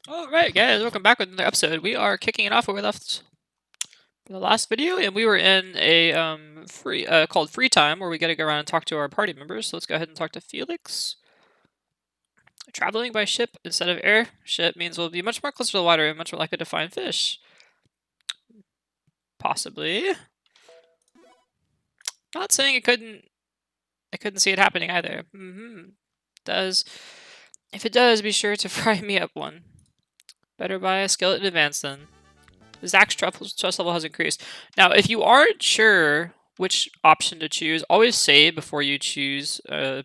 Alright guys, welcome back with another episode. We are kicking it off where we left in the last video, and we were in a called Free Time, where we gotta go around and talk to our party members. So let's go ahead and talk to Felix. Traveling by ship instead of airship means we'll be much more closer to the water and much more likely to find fish. Possibly. Not saying I couldn't see it happening either. If it does, be sure to fry me up one. Better buy a skeleton advance then. Zach's trust level has increased. Now, if you aren't sure which option to choose, always say before you choose a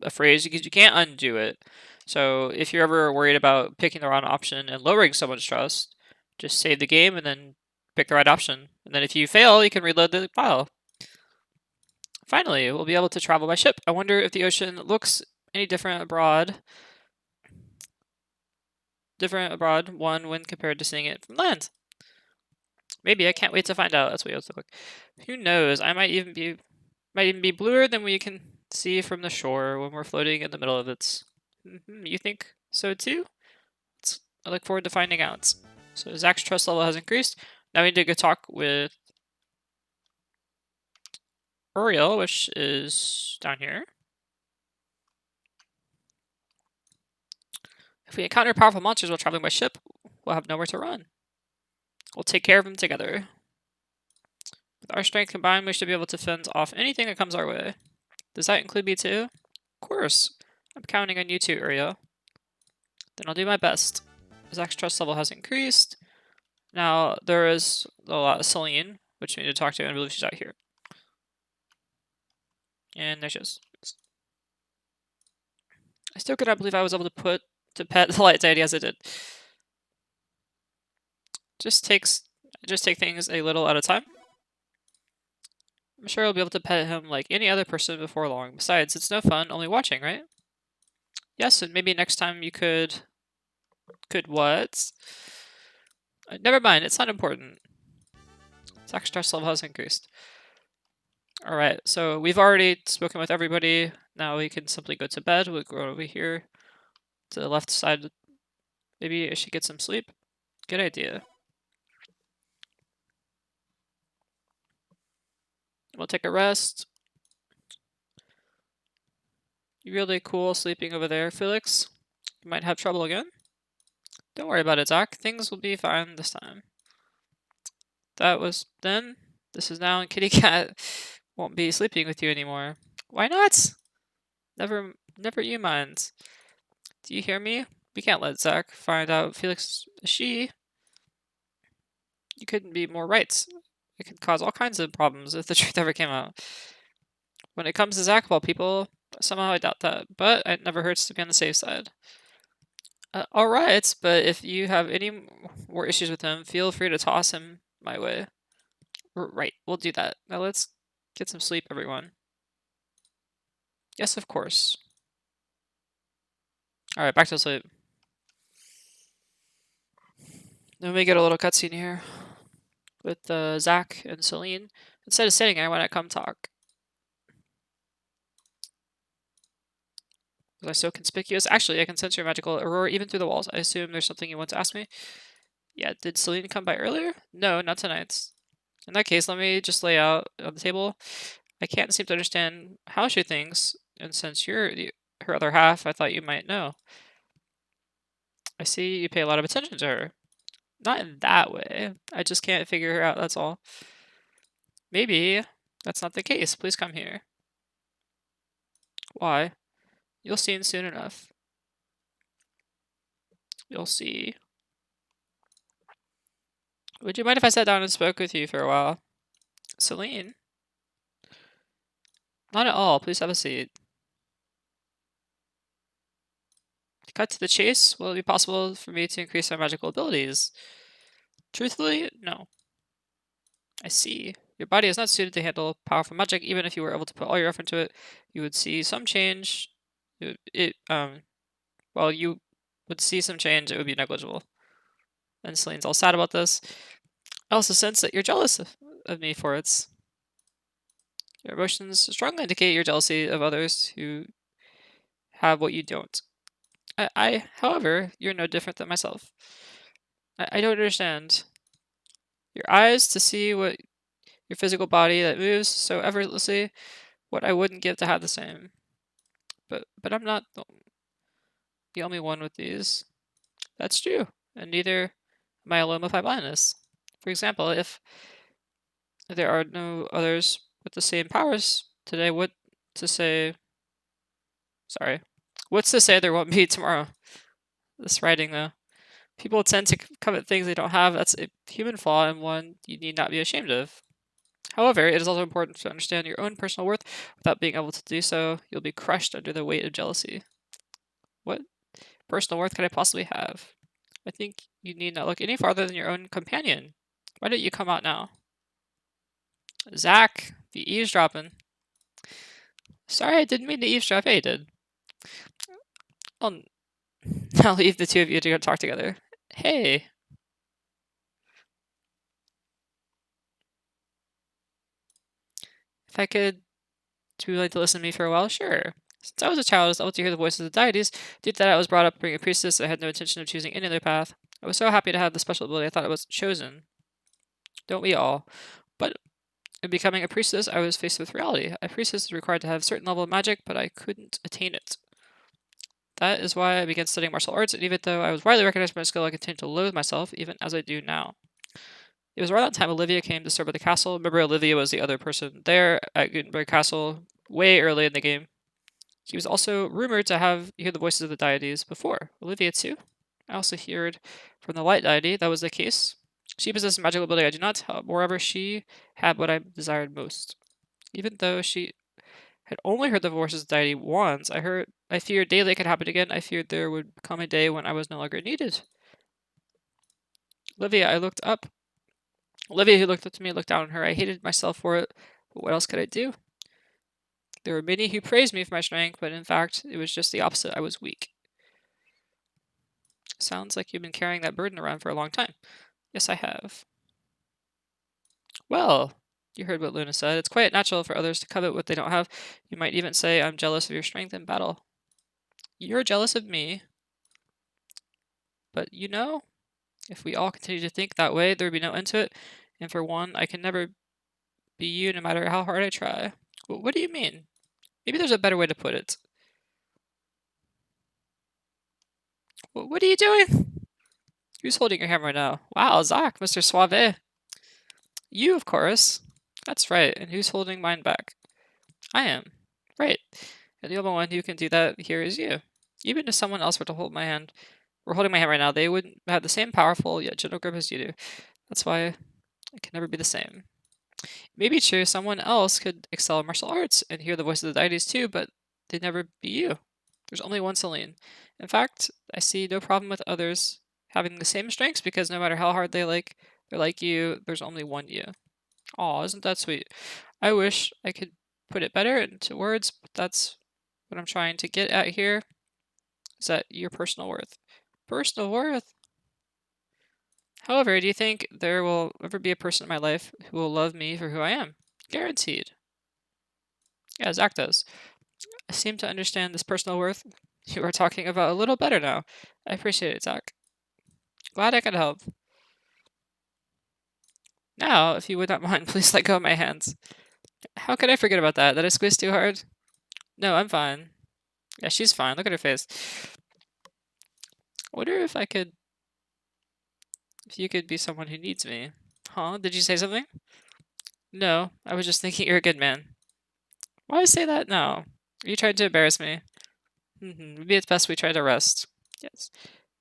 phrase, because you can't undo it. So if you're ever worried about picking the wrong option and lowering someone's trust, just save the game and then pick the right option. And then if you fail, you can reload the file. Finally, we'll be able to travel by ship. I wonder if the ocean looks any different abroad. One, when compared to seeing it from land. Maybe. I can't wait to find out. That's what it looks like. Who knows? I might even be bluer than we can see from the shore when we're floating in the middle of it. You think so too? I look forward to finding out. So Zach's trust level has increased. Now we need to go talk with Uriel, which is down here. If we encounter powerful monsters while traveling by ship, we'll have nowhere to run. We'll take care of them together. With our strength combined, we should be able to fend off anything that comes our way. Does that include me too? Of course. I'm counting on you too, Uriel. Then I'll do my best. Zach's trust level has increased. Now, there is a lot of Celine, which we need to talk to, and I believe she's out here. And there she is. I still cannot believe I was able to pet the light deity as I did. Just take things a little at a time. I'm sure I'll be able to pet him like any other person before long. Besides, it's no fun only watching, right? Yes, and maybe next time you could what? Never mind, it's not important. Zach's stress level has increased. Alright, so we've already spoken with everybody. Now we can simply go to bed. We'll go over here to the left side. Maybe I should get some sleep. Good idea. We'll take a rest. You're really cool sleeping over there, Felix. You might have trouble again. Don't worry about it, Zach. Things will be fine this time. That was then. This is now, and Kitty Cat won't be sleeping with you anymore. Why not? Never you mind. Do you hear me? We can't let Zach find out Felix is she. You couldn't be more right. It could cause all kinds of problems if the truth ever came out. When it comes to Zach, well, people, somehow I doubt that, but it never hurts to be on the safe side. Alright, but if you have any more issues with him, feel free to toss him my way. Right, we'll do that. Now let's get some sleep, everyone. Yes, of course. Alright, back to sleep. Then we get a little cutscene here with Zach and Celine. Instead of sitting there, why not come talk? Was I so conspicuous? Actually, I can sense your magical aurora even through the walls. I assume there's something you want to ask me? Yeah, did Celine come by earlier? No, not tonight. In that case, let me just lay out on the table. I can't seem to understand how she thinks, and since you're her other half, I thought you might know. I see you pay a lot of attention to her. Not in that way. I just can't figure her out, that's all. Maybe that's not the case. Please come here. Why? You'll see soon enough. You'll see. Would you mind if I sat down and spoke with you for a while? Celine? Not at all. Please have a seat. Cut to the chase. Will it be possible for me to increase my magical abilities? Truthfully, no. I see. Your body is not suited to handle powerful magic. Even if you were able to put all your effort into it, you would see some change. Well, you would see some change. It would be negligible. And Celine's all sad about this. I also sense that you're jealous of me for it. Your emotions strongly indicate your jealousy of others who have what you don't. However, you're no different than myself. I don't understand. Your eyes to see what your physical body that moves so effortlessly, what I wouldn't give to have the same. But I'm not the only one with these. That's true, and neither am I alone with my blindness. For example, if there are no others with the same powers today, to say? Sorry, what's to say there won't be tomorrow? This writing, though. People tend to covet things they don't have. That's a human flaw and one you need not be ashamed of. However, it is also important to understand your own personal worth. Without being able to do so, you'll be crushed under the weight of jealousy. What personal worth could I possibly have? I think you need not look any farther than your own companion. Why don't you come out now? Zach, the eavesdropping. Sorry, I didn't mean to eavesdrop. Hey, you did. I'll leave the two of you to go talk together. Hey. If I could be willing to listen to me for a while, sure. Since I was a child, I was able to hear the voices of the deities. Due to that, I was brought up being a priestess. I had no intention of choosing any other path. I was so happy to have the special ability I thought I was chosen. Don't we all? But in becoming a priestess, I was faced with reality. A priestess is required to have a certain level of magic, but I couldn't attain it. That is why I began studying martial arts, and even though I was widely recognized for my skill, I continued to loathe myself, even as I do now. It was around that time Olivia came to serve at the castle. Remember, Olivia was the other person there at Gutenberg Castle way early in the game. He was also rumored to have heard the voices of the deities before. Olivia, too? I also heard from the light deity that was the case. She possessed a magical ability I do not. Moreover, she had what I desired most. Even though she had only heard the voices of the deity once, I feared daily it could happen again. I feared there would come a day when I was no longer needed. Olivia, Olivia, who looked up to me, looked down on her. I hated myself for it, but what else could I do? There were many who praised me for my strength, but in fact, it was just the opposite. I was weak. Sounds like you've been carrying that burden around for a long time. Yes, I have. Well, you heard what Luna said. It's quite natural for others to covet what they don't have. You might even say, I'm jealous of your strength in battle. You're jealous of me. But you know, if we all continue to think that way, there would be no end to it. And for one, I can never be you no matter how hard I try. What do you mean? Maybe there's a better way to put it. What are you doing? Who's holding your hammer now? Wow, Zach, Mr. Suave. You, of course. That's right. And who's holding mine back? I am. Right. And the only one who can do that here is you. Even if someone else were to hold my hand, or holding my hand right now, they wouldn't have the same powerful yet gentle grip as you do. That's why I can never be the same. Maybe true, someone else could excel in martial arts and hear the voice of the deities too, but they'd never be you. There's only one Celine. In fact, I see no problem with others having the same strengths because no matter how hard they're like you, there's only one you. Aw, isn't that sweet? I wish I could put it better into words, but that's what I'm trying to get at here. Is that your personal worth? Personal worth? However, do you think there will ever be a person in my life who will love me for who I am? Guaranteed. Yeah, Zach does. I seem to understand this personal worth you are talking about a little better now. I appreciate it, Zach. Glad I could help. Now, if you would not mind, please let go of my hands. How could I forget about that? Did I squeeze too hard? No, I'm fine. Yeah, she's fine. Look at her face. I wonder if you could be someone who needs me. Huh? Did you say something? No, I was just thinking you're a good man. Why say that now? Are you trying to embarrass me? Maybe it's best we try to rest. Yes.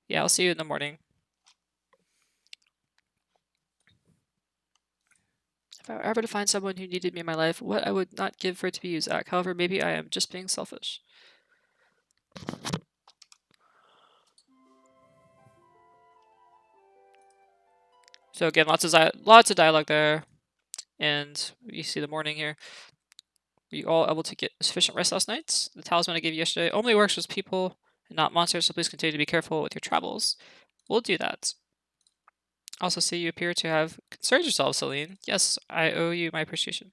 Yeah, I'll see you in the morning. If I were ever to find someone who needed me in my life, what I would not give for it to be you, Zach. However, maybe I am just being selfish. So again, lots of dialogue there, and you see the morning here. Were you all able to get sufficient rest last night? The talisman I gave you yesterday only works with people and not monsters, so please continue to be careful with your travels. We'll do that. Also see you appear to have concerned yourself, Celine. Yes, I owe you my appreciation.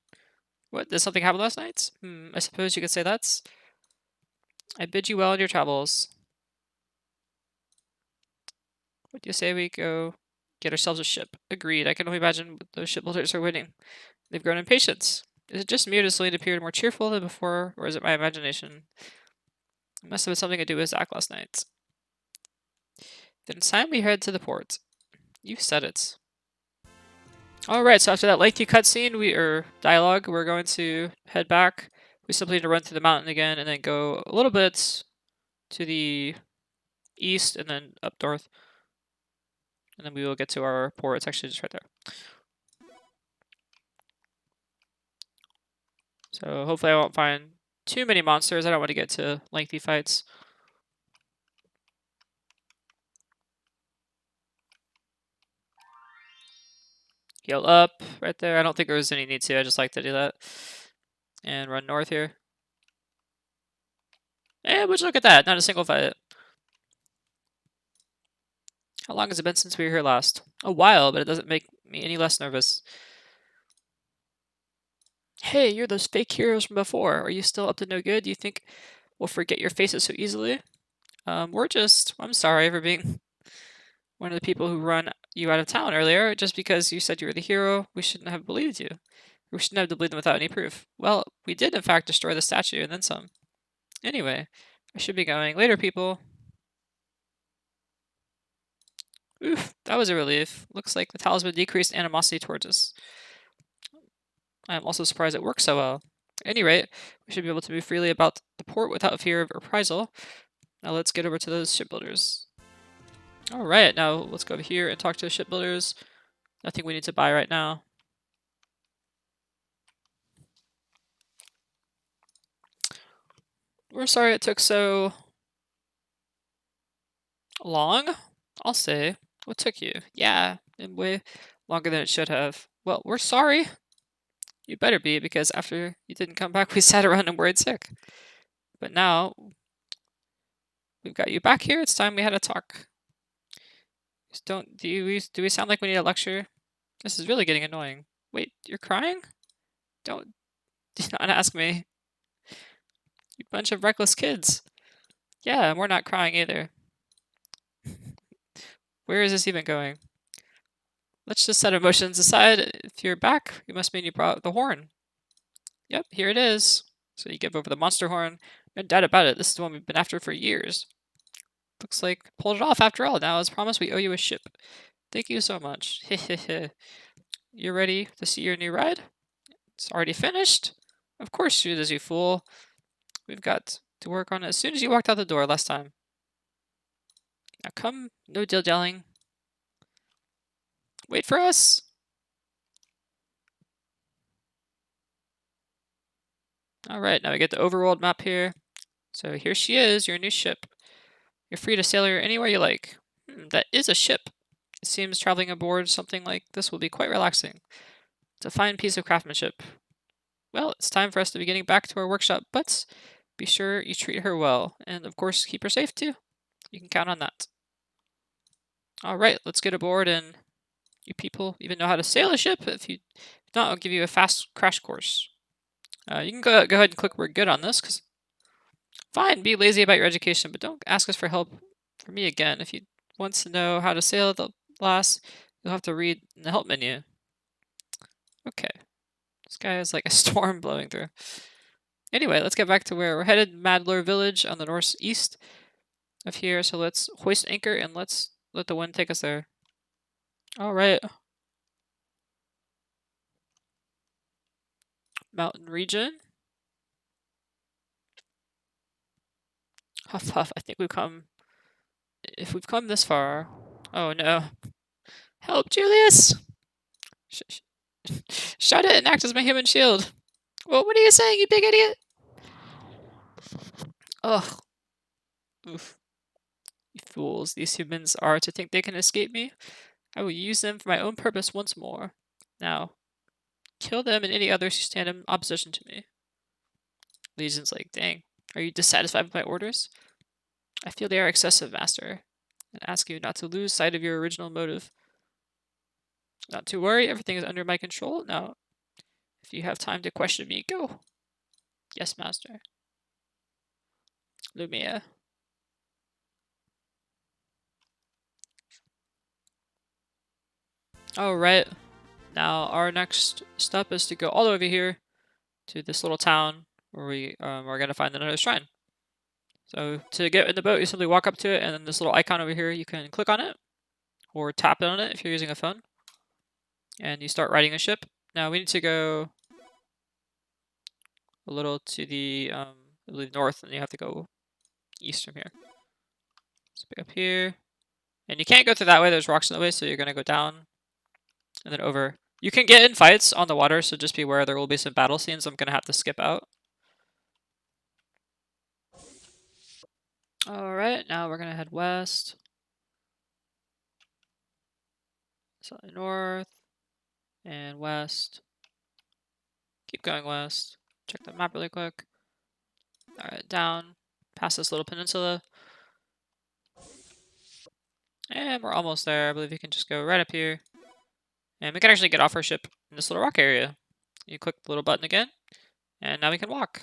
What, did something happen last night? I suppose you could say that's. I bid you well in your travels. What do you say we go get ourselves a ship? Agreed. I can only imagine what those shipbuilders are waiting. They've grown impatient. Is it just me or does Celine appear more cheerful than before, or is it my imagination? It must have been something to do with Zach last night. Then it's time we head to the port. You said it. Alright, so after that lengthy cutscene, dialogue, we're going to head back. We simply need to run through the mountain again and then go a little bit to the east and then up north. And then we will get to our port. It's actually just right there. So hopefully I won't find too many monsters. I don't want to get to lengthy fights. Heal up right there. I don't think there was any need to. I just like to do that. And run north here. And would you look at that? Not a single fight. How long has it been since we were here last? A while, but it doesn't make me any less nervous. Hey, you're those fake heroes from before. Are you still up to no good? Do you think we'll forget your faces so easily? I'm sorry for being one of the people who run you out of town earlier. Just because you said you were the hero, we shouldn't have believed you. We shouldn't have believed them without any proof. Well, we did in fact destroy the statue and then some. Anyway, I should be going. Later, people. Oof, that was a relief. Looks like the talisman decreased animosity towards us. I am also surprised it worked so well. At any rate, we should be able to move freely about the port without fear of reprisal. Now let's get over to those shipbuilders. Alright, now let's go over here and talk to the shipbuilders. Nothing we need to buy right now. We're sorry it took so long, I'll say. What took you? Yeah, and way longer than it should have. Well, we're sorry. You better be, because after you didn't come back, we sat around and worried sick. But now, we've got you back here, it's time we had a talk. Do we sound like we need a lecture? This is really getting annoying. Wait, you're crying? Do not ask me. You bunch of reckless kids. Yeah, and we're not crying either. Where is this even going? Let's just set emotions aside. If you're back, it must mean you brought the horn. Yep, here it is. So you give over the monster horn. No doubt about it, this is the one we've been after for years. Looks like we pulled it off after all. Now, as promised, we owe you a ship. Thank you so much. Hehehe. You ready to see your new ride? It's already finished? Of course it is, you fool. We've got to work on it as soon as you walked out the door last time. Now come, no dilly-dallying. Wait for us! Alright, now we get the overworld map here. So here she is, your new ship. You're free to sail her anywhere you like. That is a ship. It seems traveling aboard something like this will be quite relaxing. It's a fine piece of craftsmanship. Well, it's time for us to be getting back to our workshop, but be sure you treat her well, and of course keep her safe too. You can count on that. Alright, let's get aboard, and you people even know how to sail a ship? If not, I'll give you a fast crash course. You can go ahead and click we're good on this, because fine, be lazy about your education, but don't ask us for help for me again. If you want to know how to sail the lass, you'll have to read in the help menu. Okay. This guy has like a storm blowing through. Anyway, let's get back to where we're headed. Madler Village on the northeast of here. So let's hoist anchor and let's let the wind take us there. Alright. Mountain region. Huff huff, I think we've come... If we've come this far... Oh no. Help, Julius! Shut it and act as my human shield. Well, what are you saying, you big idiot? Ugh. Oof. You fools, these humans are to think they can escape me? I will use them for my own purpose once more. Now, kill them and any others who stand in opposition to me. Legion's like, dang, are you dissatisfied with my orders? I feel they are excessive, Master, and ask you not to lose sight of your original motive. Not to worry, everything is under my control. Now, if you have time to question me, go. Yes, Master. Lumia. Alright, now our next step is to go all the way over here to this little town where we are going to find another shrine. So to get in the boat, you simply walk up to it, and then this little icon over here, you can click on it or tap on it if you're using a phone, and you start riding a ship. Now we need to go a little to the I believe north, and you have to go east from here. So pick up here, and you can't go through that way. There's rocks in the way, so you're gonna go down and then over. You can get in fights on the water, so just be aware there will be some battle scenes I'm gonna have to skip out. Alright, now we're gonna head west. Slightly north. And west. Keep going west. Check the map really quick. Alright, down. Past this little peninsula. And we're almost there. I believe you can just go right up here. And we can actually get off our ship in this little rock area. You click the little button again. And now we can walk.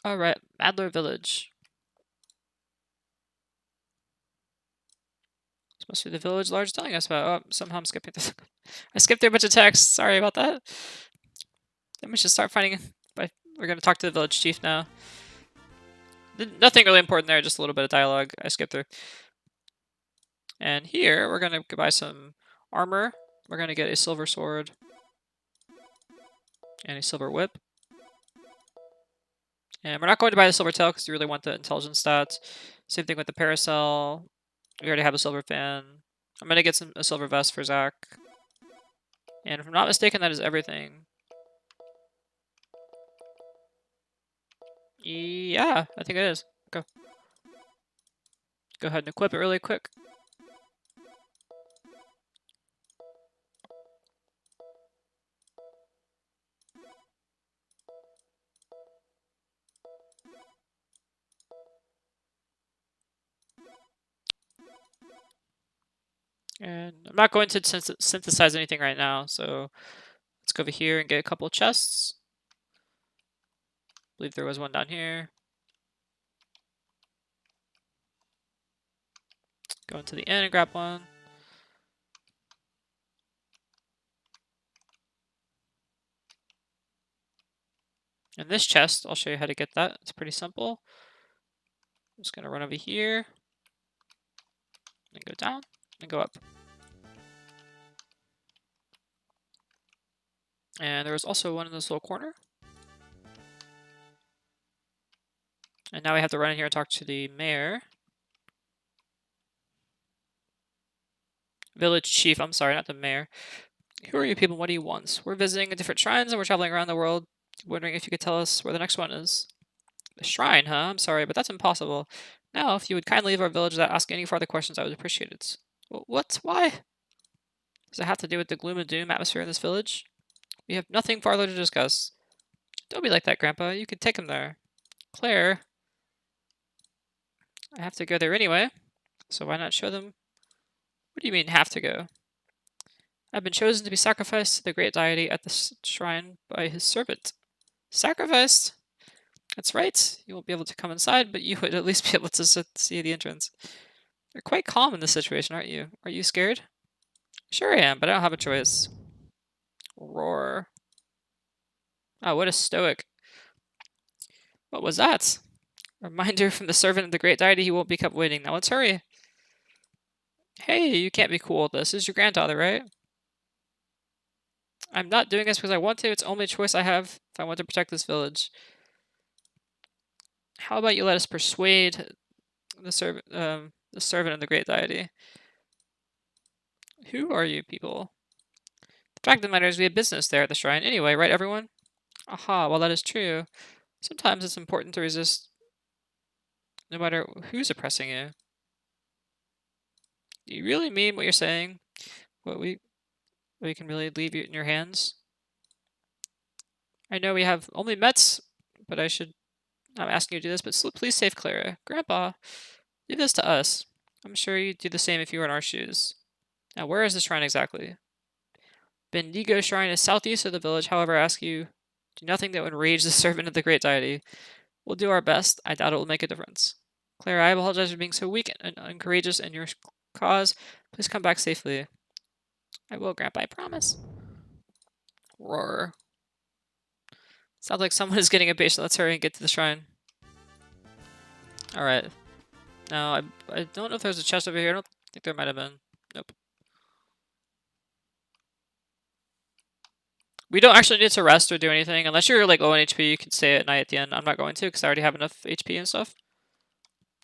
Alright, Madler Village. This must be the village Large telling us about. Oh, somehow I'm skipping this. I skipped through a bunch of text. Sorry about that. Then we should start finding... We're going to talk to the village chief now. Nothing really important there, just a little bit of dialogue I skipped through. And here, we're going to buy some armor. We're going to get a silver sword and a silver whip. And we're not going to buy the silver tail because you really want the intelligence stats. Same thing with the parasol. We already have a silver fan. I'm going to get a silver vest for Zach. And if I'm not mistaken, that is everything. Yeah, I think it is. Go ahead and equip it really quick. And I'm not going to synthesize anything right now, so let's go over here and get a couple of chests. I believe there was one down here. Go into the inn and grab one. And this chest, I'll show you how to get that. It's pretty simple. I'm just going to run over here. And go down. And go up. And there was also one in this little corner. And now we have to run in here and talk to the mayor. Village chief, I'm sorry, not the mayor. Who are you people? What do you want? We're visiting different shrines and we're traveling around the world. Wondering if you could tell us where the next one is. The shrine, huh? I'm sorry, but that's impossible. Now, if you would kindly leave our village without asking any further questions, I would appreciate it. What? Why? Does it have to do with the gloom and doom atmosphere in this village? We have nothing farther to discuss. Don't be like that, Grandpa. You could take him there. Claire. I have to go there anyway, so why not show them? What do you mean, have to go? I've been chosen to be sacrificed to the great deity at the shrine by his servant. Sacrificed? That's right. You won't be able to come inside, but you would at least be able to see the entrance. You're quite calm in this situation, aren't you? Are you scared? Sure I am, but I don't have a choice. Roar. Oh, what a stoic. What was that? Reminder from the servant of the great deity he won't be kept waiting. Now let's hurry. Hey, you can't be cool with this. This is your granddaughter, right? I'm not doing this because I want to. It's the only choice I have if I want to protect this village. How about you let us persuade the servant of the great deity? Who are you people? The fact of the matter is we have business there at the shrine anyway, right everyone? Aha, well that is true. Sometimes it's important to resist no matter who's oppressing you. Do you really mean what you're saying? We can really leave you in your hands? I know we have only met, but I'm asking you to do this, but please save Clara. Grandpa, leave this to us. I'm sure you'd do the same if you were in our shoes. Now, where is the shrine exactly? Bendigo Shrine is southeast of the village. However, I ask you, do nothing that would enrage the servant of the great deity. We'll do our best. I doubt it will make a difference. Clara, I apologize for being so weak and uncourageous in your cause. Please come back safely. I will, Grandpa, I promise. Roar. Sounds like someone is getting impatient. Let's hurry and get to the shrine. Alright. Now, I don't know if there's a chest over here. I don't think there might have been. Nope. We don't actually need to rest or do anything. Unless you're like low on HP, you can stay at night at the end. I'm not going to because I already have enough HP and stuff.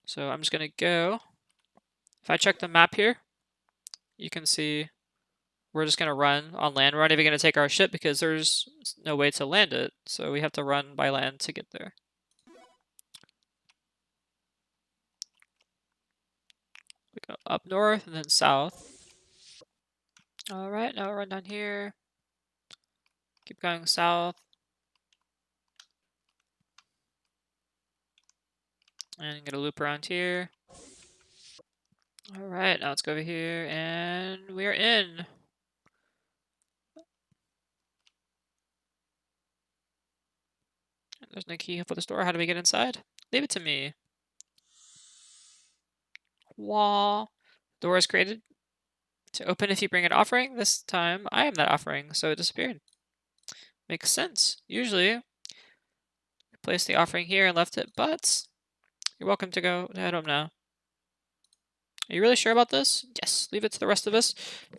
So I'm just going to go. If I check the map here, you can see we're just going to run on land. We're not even going to take our ship because there's no way to land it. So we have to run by land to get there. We go up north and then south. Alright, now we'll run down here. Keep going south. And get a loop around here. Alright, now let's go over here and we're in. There's no key for the store. How do we get inside? Leave it to me. Wah. Door is created to open if you bring an offering. This time I am that offering, so it disappeared. Makes sense. Usually, we placed the offering here and left it, but you're welcome to go head home now. Are you really sure about this? Yes, leave it to the rest of us.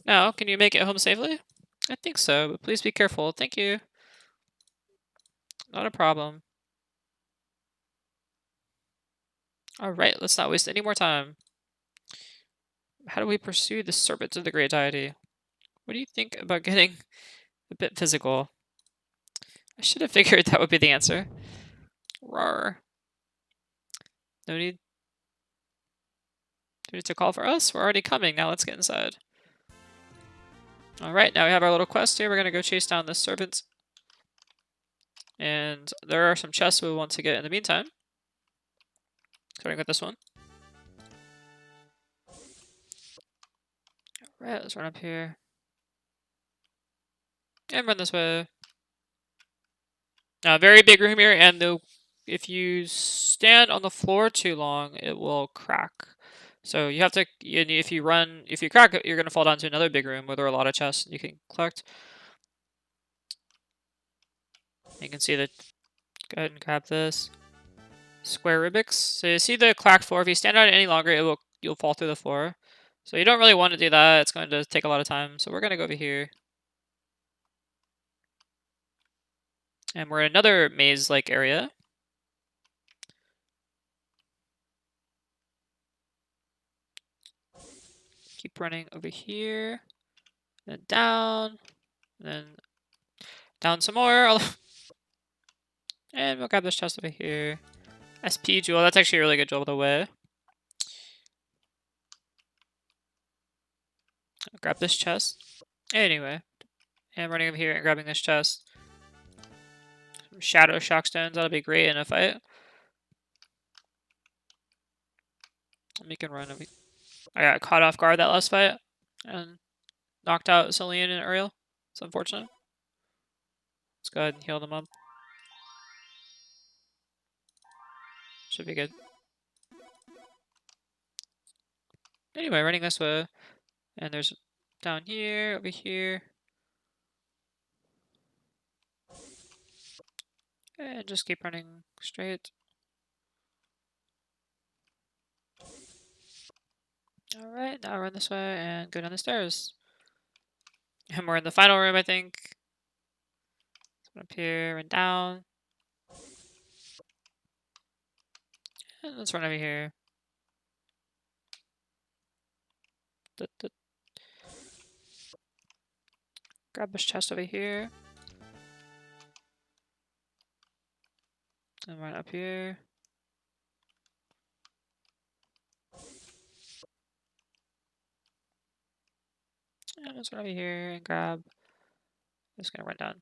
Now, can you make it home safely? I think so, but please be careful. Thank you. Not a problem. Alright, let's not waste any more time. How do we pursue the serpent of the great deity? What do you think about getting a bit physical? I should have figured that would be the answer. Rawr. No need. Do you need to call for us? We're already coming. Now let's get inside. Alright, now we have our little quest here. We're going to go chase down this serpent. And there are some chests we want to get in the meantime. Starting with this one. Alright, let's run up here. And run this way. Now, very big room here, and if you stand on the floor too long, it will crack. So you have to, if you crack it, you're going to fall down to another big room where there are a lot of chests you can collect. You can see that. Go ahead and grab this. Square Rubik's. So you see the cracked floor. If you stand on it any longer, you'll fall through the floor. So you don't really want to do that. It's going to take a lot of time. So we're going to go over here. And we're in another maze-like area. Keep running over here. Then down. Then down some more. And we'll grab this chest over here. SP jewel. That's actually a really good jewel, by the way. I'll grab this chest. Anyway. And running over here and grabbing this chest. Some shadow shock stones. That'll be great in a fight. We can run over. I got caught off guard that last fight. And knocked out Celine and Ariel. It's unfortunate. Let's go ahead and heal them up. Should be good. Anyway, running this way. And there's down here, over here. And just keep running straight. Alright, now run this way and go down the stairs. And we're in the final room, I think. Up here and down. And let's run over here. Grab this chest over here. And run up here. And let's run over here and grab. I'm just gonna run down.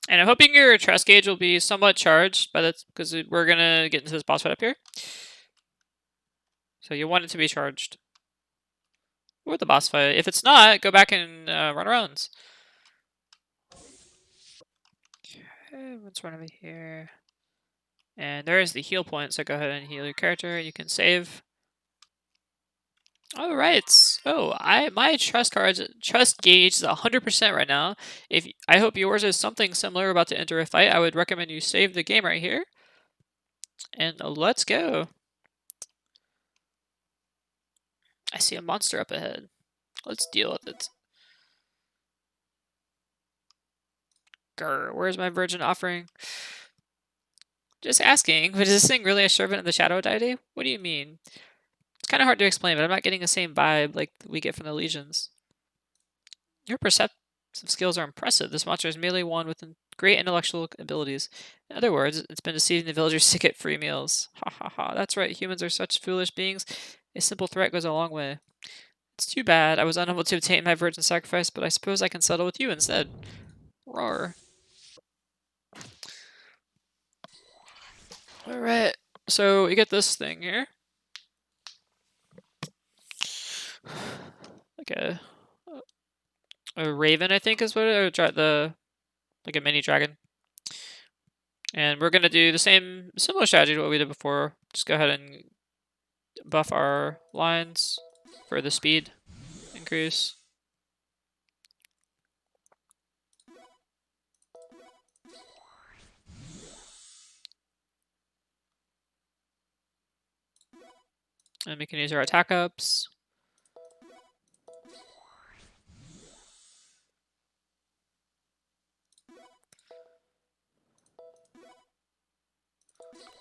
And I'm hoping your trust gauge will be somewhat charged by that, because we're gonna get into this boss fight up here. So you want it to be charged. Or the boss fight. If it's not, go back and run around. Okay, let's run over here. And there is the heal point, so go ahead and heal your character. You can save. All right. Oh, my trust gauge is 100% right now. I hope yours is something similar, about to enter a fight, I would recommend you save the game right here. And let's go. I see a monster up ahead. Let's deal with it. Grr, where's my virgin offering? Just asking, but is this thing really a servant of the shadow deity? What do you mean? It's kind of hard to explain, but I'm not getting the same vibe like we get from the legions. Your perceptive skills are impressive. This monster is merely one with great intellectual abilities. In other words, it's been deceiving the villagers to get free meals. Ha ha ha. That's right, humans are such foolish beings. A simple threat goes a long way. It's too bad I was unable to obtain my virgin sacrifice, but I suppose I can settle with you instead. Roar. Alright, so you get this thing here. Like a raven, I think is what it, or like a mini dragon. And we're gonna do the similar strategy to what we did before. Just go ahead and buff our lines for the speed increase. And we can use our attack ups.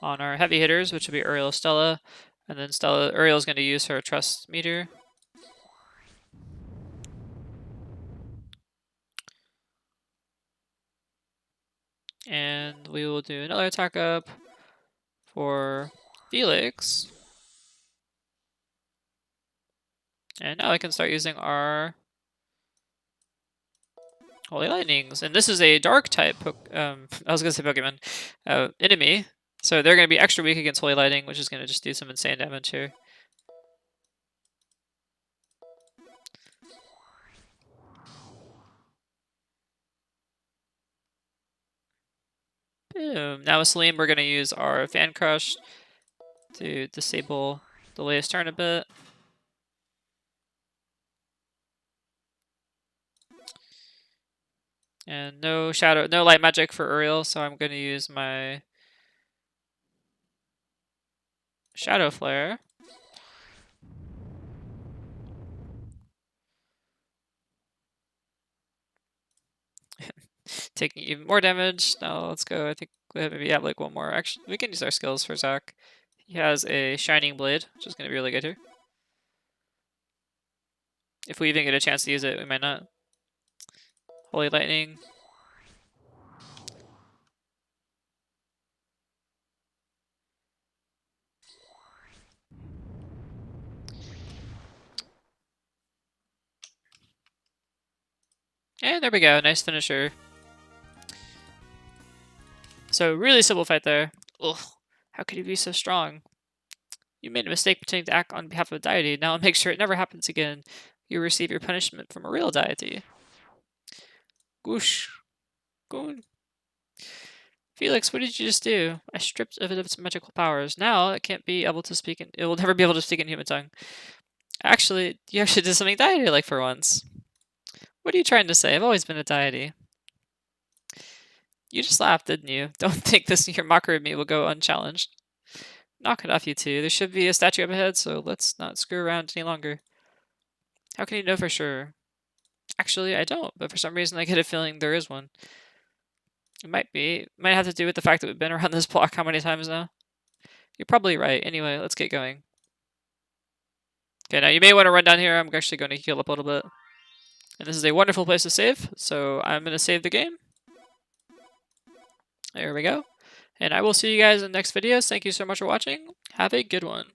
On our heavy hitters, which will be Uriel, Stella. And then Uriel's going to use her trust meter. And we will do another attack up for Felix. And now I can start using our Holy Lightnings. And this is a dark type, I was going to say Pokemon, enemy. So they're going to be extra weak against Holy Lightning, which is going to just do some insane damage here. Boom. Now with Salim, we're going to use our Fan Crush to disable the latest turn a bit. And no light magic for Uriel, so I'm going to use my Shadow Flare. Taking even more damage. Now let's go. I think we maybe have like one more. Actually, we can use our skills for Zach. He has a Shining Blade, which is going to be really good here. If we even get a chance to use it, we might not. Holy Lightning. And there we go. Nice finisher. So really simple fight there. Ugh. How could you be so strong? You made a mistake pretending to act on behalf of a deity. Now make sure it never happens again. You receive your punishment from a real deity. Goosh. Goon. Felix, what did you just do? I stripped of it of its magical powers. Now it can't be able to speak it will never be able to speak in human tongue. Actually, you actually did something deity-like for once. What are you trying to say? I've always been a deity. You just laughed, didn't you? Don't think your mockery of me will go unchallenged. Knock it off, you two. There should be a statue up ahead, so let's not screw around any longer. How can you know for sure? Actually, I don't, but for some reason I get a feeling there is one. It might be. It might have to do with the fact that we've been around this block how many times now? You're probably right. Anyway, let's get going. Okay, now you may want to run down here. I'm actually going to heal up a little bit. And this is a wonderful place to save, so I'm going to save the game. There we go. And I will see you guys in the next videos. Thank you so much for watching. Have a good one.